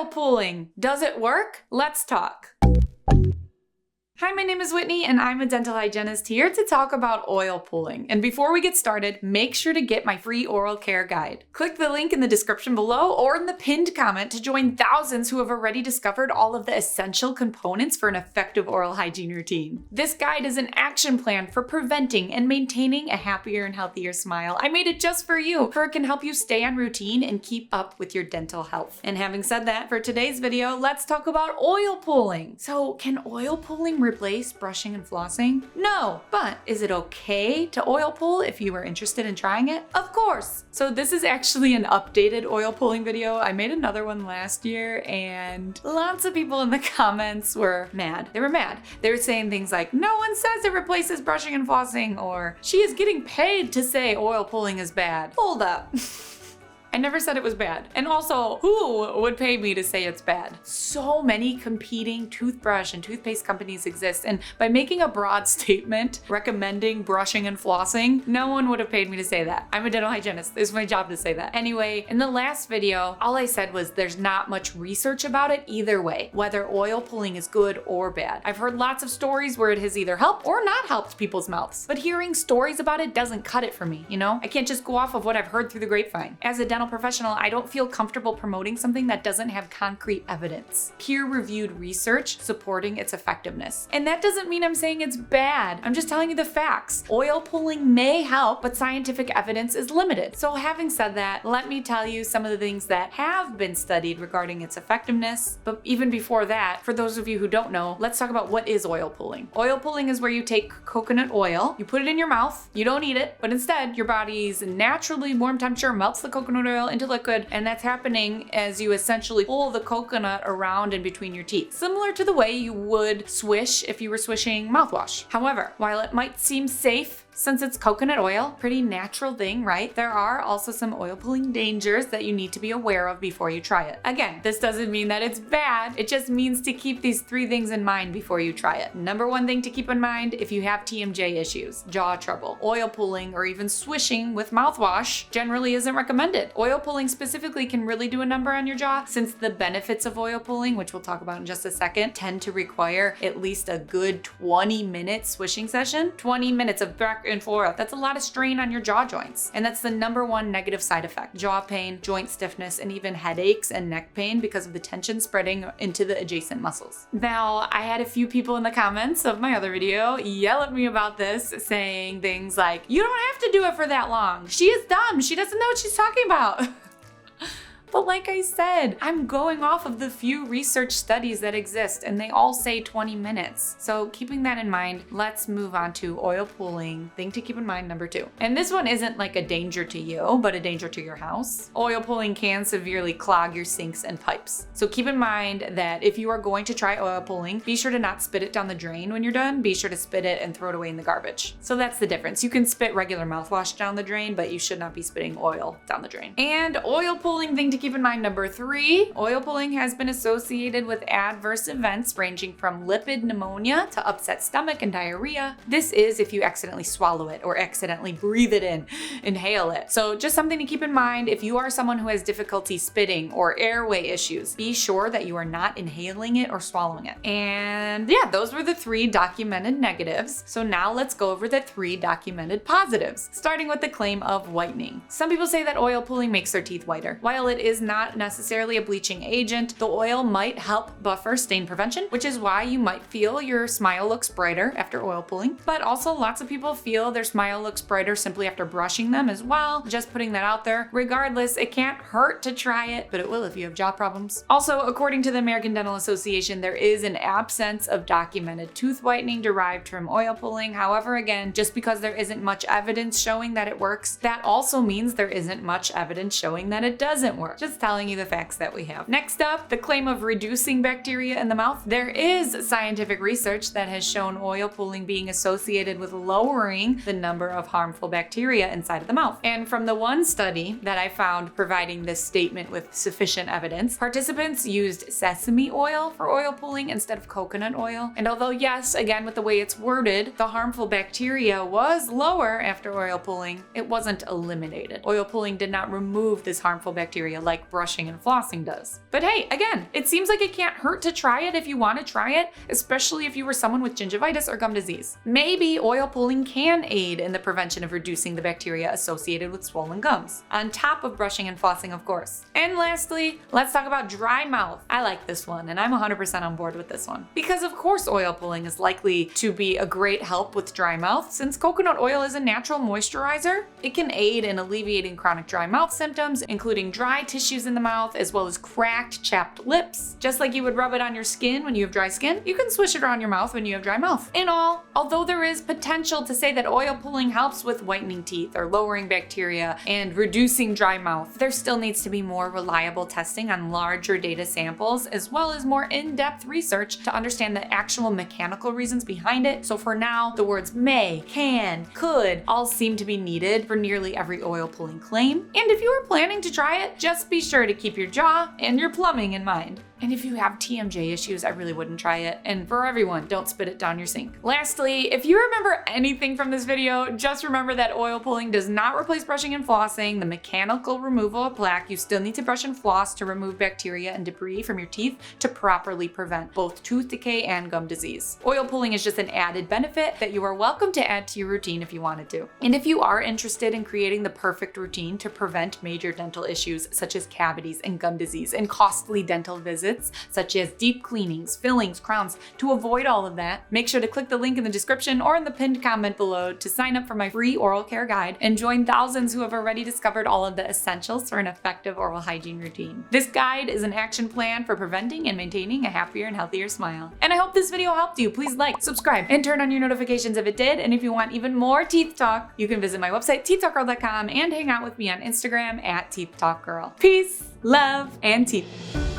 Oil pulling. Does it work? Let's talk. Hi, my name is Whitney and I'm a dental hygienist here to talk about oil pulling. And before we get started, make sure to get my free oral care guide. Click the link in the description below or in the pinned comment to join thousands who have already discovered all of the essential components for an effective oral hygiene routine. This guide is an action plan for preventing and maintaining a happier and healthier smile. I made it just for you, for it can help you stay on routine and keep up with your dental health. And having said that, for today's video, let's talk about oil pulling. So can oil pulling replace brushing and flossing? No, but is it okay to oil pull if you are interested in trying it? Of course! So this is actually an updated oil pulling video. I made another one last year and lots of people in the comments were mad. They were mad. They were saying things like, no one says it replaces brushing and flossing, or she is getting paid to say oil pulling is bad. Hold up. I never said it was bad. And also, who would pay me to say it's bad? So many competing toothbrush and toothpaste companies exist, and by making a broad statement recommending brushing and flossing, no one would have paid me to say that. I'm a dental hygienist. It's my job to say that. Anyway, in the last video, all I said was there's not much research about it either way, whether oil pulling is good or bad. I've heard lots of stories where it has either helped or not helped people's mouths, but hearing stories about it doesn't cut it for me, you know? I can't just go off of what I've heard through the grapevine. As a dental professional, I don't feel comfortable promoting something that doesn't have concrete evidence, peer-reviewed research supporting its effectiveness. And that doesn't mean I'm saying it's bad. I'm just telling you the facts. Oil pulling may help, but scientific evidence is limited. So having said that, let me tell you some of the things that have been studied regarding its effectiveness. But even before that, for those of you who don't know, let's talk about what is oil pulling. Oil pulling is where you take coconut oil, you put it in your mouth, you don't eat it, but instead your body's naturally warm temperature melts the coconut oil into liquid, and that's happening as you essentially pull the coconut around in between your teeth, similar to the way you would swish if you were swishing mouthwash. However, while it might seem safe since it's coconut oil, pretty natural thing, right? There are also some oil pulling dangers that you need to be aware of before you try it. Again, this doesn't mean that it's bad. It just means to keep these 3 things in mind before you try it. Number 1 thing to keep in mind if you have TMJ issues, jaw trouble, oil pulling, or even swishing with mouthwash generally isn't recommended. Oil pulling specifically can really do a number on your jaw, since the benefits of oil pulling, which we'll talk about in just a second, tend to require at least a good 20-minute swishing session. 20 minutes of back and forth. That's a lot of strain on your jaw joints. And that's the number 1 negative side effect. Jaw pain, joint stiffness, and even headaches and neck pain because of the tension spreading into the adjacent muscles. Now, I had a few people in the comments of my other video yell at me about this, saying things like, you don't have to do it for that long. She is dumb. She doesn't know what she's talking about. But like I said, I'm going off of the few research studies that exist, and they all say 20 minutes. So keeping that in mind, let's move on to oil pulling. Thing to keep in mind, number 2. And this one isn't like a danger to you, but a danger to your house. Oil pulling can severely clog your sinks and pipes. So keep in mind that if you are going to try oil pulling, be sure to not spit it down the drain when you're done. Be sure to spit it and throw it away in the garbage. So that's the difference. You can spit regular mouthwash down the drain, but you should not be spitting oil down the drain. And oil pulling, thing to keep in mind, number 3, oil pulling has been associated with adverse events ranging from lipid pneumonia to upset stomach and diarrhea. This is if you accidentally swallow it or accidentally breathe it in, inhale it. So just something to keep in mind if you are someone who has difficulty spitting or airway issues, be sure that you are not inhaling it or swallowing it. And yeah, those were the 3 documented negatives. So now let's go over the 3 documented positives, starting with the claim of whitening. Some people say that oil pulling makes their teeth whiter. While it is not necessarily a bleaching agent, the oil might help buffer stain prevention, which is why you might feel your smile looks brighter after oil pulling. But also lots of people feel their smile looks brighter simply after brushing them as well. Just putting that out there. Regardless, it can't hurt to try it, but it will if you have jaw problems. Also, according to the American Dental Association, there is an absence of documented tooth whitening derived from oil pulling. However, again, just because there isn't much evidence showing that it works, that also means there isn't much evidence showing that it doesn't work. Just telling you the facts that we have. Next up, the claim of reducing bacteria in the mouth. There is scientific research that has shown oil pulling being associated with lowering the number of harmful bacteria inside of the mouth. And from the one study that I found providing this statement with sufficient evidence, participants used sesame oil for oil pulling instead of coconut oil. And although yes, again with the way it's worded, the harmful bacteria was lower after oil pulling, it wasn't eliminated. Oil pulling did not remove this harmful bacteria like like brushing and flossing does. But hey, again, it seems like it can't hurt to try it if you want to try it, especially if you were someone with gingivitis or gum disease. Maybe oil pulling can aid in the prevention of reducing the bacteria associated with swollen gums, on top of brushing and flossing, of course. And lastly, let's talk about dry mouth. I like this one, and I'm 100% on board with this one. Because of course oil pulling is likely to be a great help with dry mouth. Since coconut oil is a natural moisturizer, it can aid in alleviating chronic dry mouth symptoms, including dry tissues in the mouth, as well as cracked, chapped lips. Just like you would rub it on your skin when you have dry skin, you can swish it around your mouth when you have dry mouth. In all, although there is potential to say that oil pulling helps with whitening teeth or lowering bacteria and reducing dry mouth, there still needs to be more reliable testing on larger data samples, as well as more in-depth research to understand the actual mechanical reasons behind it. So for now, the words may, can, could all seem to be needed for nearly every oil pulling claim. And if you are planning to try it, just be sure to keep your jaw and your plumbing in mind. And if you have TMJ issues, I really wouldn't try it. And for everyone, don't spit it down your sink. Lastly, if you remember anything from this video, just remember that oil pulling does not replace brushing and flossing. The mechanical removal of plaque, you still need to brush and floss to remove bacteria and debris from your teeth to properly prevent both tooth decay and gum disease. Oil pulling is just an added benefit that you are welcome to add to your routine if you wanted to. And if you are interested in creating the perfect routine to prevent major dental issues such as cavities and gum disease and costly dental visits, such as deep cleanings, fillings, crowns. To avoid all of that, make sure to click the link in the description or in the pinned comment below to sign up for my free oral care guide and join thousands who have already discovered all of the essentials for an effective oral hygiene routine. This guide is an action plan for preventing and maintaining a happier and healthier smile. And I hope this video helped you. Please like, subscribe, and turn on your notifications if it did. And if you want even more teeth talk, you can visit my website, teethtalkgirl.com, and hang out with me on Instagram @teethtalkgirl. Peace, love, and teeth.